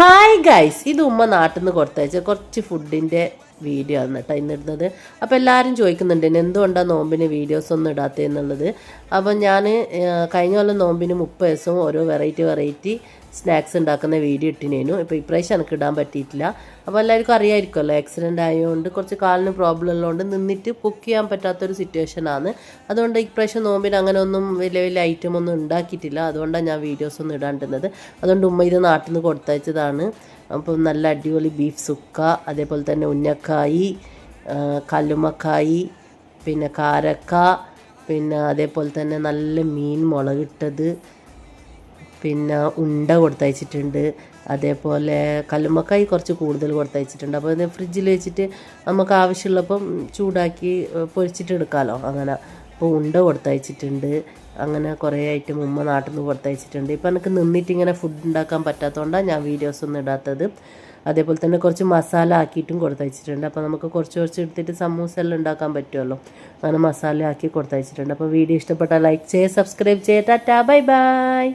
Hi guys, ഇത് ഉമ്മ നാട്ടിൽ നിന്ന് കൊടുത്തയച്ച കുറച്ച് ഫുഡിൻ്റെ വീഡിയോ ആണ് കേട്ടോ ഇന്നിടുന്നത്. അപ്പോൾ എല്ലാവരും ചോദിക്കുന്നുണ്ട് എന്തുകൊണ്ടാണ് നോമ്പിന് വീഡിയോസ് ഒന്നും ഇടാത്തത് എന്നുള്ളത്. അപ്പം ഞാൻ കഴിഞ്ഞ കൊല്ലം നോമ്പിന് 30 ദിവസവും ഓരോ വെറൈറ്റി സ്നാക്സ് ഉണ്ടാക്കുന്ന വീഡിയോ ഇട്ടിനേനു. ഇപ്പോൾ ഇപ്രാവശ്യം എനിക്ക് ഇടാൻ പറ്റിയിട്ടില്ല. അപ്പോൾ എല്ലാവർക്കും അറിയാമായിരിക്കുമല്ലോ, ആക്സിഡൻ്റ് ആയതുകൊണ്ട് കുറച്ച് കാലിന് പ്രോബ്ലം ഉള്ളതുകൊണ്ട് നിന്നിട്ട് കുക്ക് ചെയ്യാൻ പറ്റാത്തൊരു സിറ്റുവേഷനാണ്. അതുകൊണ്ട് ഇപ്രാവശ്യം നോമ്പിന് അങ്ങനെ ഒന്നും വലിയ ഐറ്റം ഒന്നും ഉണ്ടാക്കിയിട്ടില്ല. അതുകൊണ്ടാണ് ഞാൻ വീഡിയോസ് ഒന്നും ഇടാണ്ടിരുന്നത്. അതുകൊണ്ട് ഉമ്മ ഇത് നാട്ടിൽ നിന്ന് കൊടുത്തയച്ചതാണ്. അപ്പം നല്ല അടിപൊളി ബീഫ് സുക്ക, അതേപോലെ തന്നെ ഉന്നക്കായി, കല്ലുമ്മക്കായി, പിന്നെ കാരക്ക, പിന്നെ അതേപോലെ തന്നെ നല്ല മീൻ മുളകിട്ടത്, പിന്നെ ഉണ്ട കൊടുത്തയച്ചിട്ടുണ്ട്. അതേപോലെ കല്ലുമ്മക്കായി കുറച്ച് കൂടുതൽ കൊടുത്തയച്ചിട്ടുണ്ട്. അപ്പോൾ ഇത് ഫ്രിഡ്ജിൽ വെച്ചിട്ട് നമുക്ക് ആവശ്യമുള്ളപ്പം ചൂടാക്കി പൊരിച്ചിട്ട് എടുക്കാമല്ലോ, അങ്ങനെ. അപ്പോൾ ഉണ്ട കൊടുത്തയച്ചിട്ടുണ്ട്. അങ്ങനെ കുറേ ഐറ്റം ഉമ്മ നാട്ടിൽ നിന്ന് കൊടുത്തയച്ചിട്ടുണ്ട്. ഇപ്പം എനിക്ക് നിന്നിട്ട് ഇങ്ങനെ ഫുഡ് ഉണ്ടാക്കാൻ പറ്റാത്തതുകൊണ്ടാണ് ഞാൻ വീഡിയോസൊന്നും ഇടാത്തത്. അതേപോലെ തന്നെ കുറച്ച് മസാല ആക്കിയിട്ടും കൊടുത്തയച്ചിട്ടുണ്ട്. അപ്പോൾ നമുക്ക് കുറച്ച് എടുത്തിട്ട് സമൂസ എല്ലാം ഉണ്ടാക്കാൻ പറ്റുമല്ലോ, അങ്ങനെ മസാല ആക്കി കൊടുത്തയച്ചിട്ടുണ്ട്. അപ്പോൾ വീഡിയോ ഇഷ്ടപ്പെട്ടാൽ ലൈക്ക് ചെയ്യുക, സബ്സ്ക്രൈബ് ചെയ്യുക. Tata, bye bye.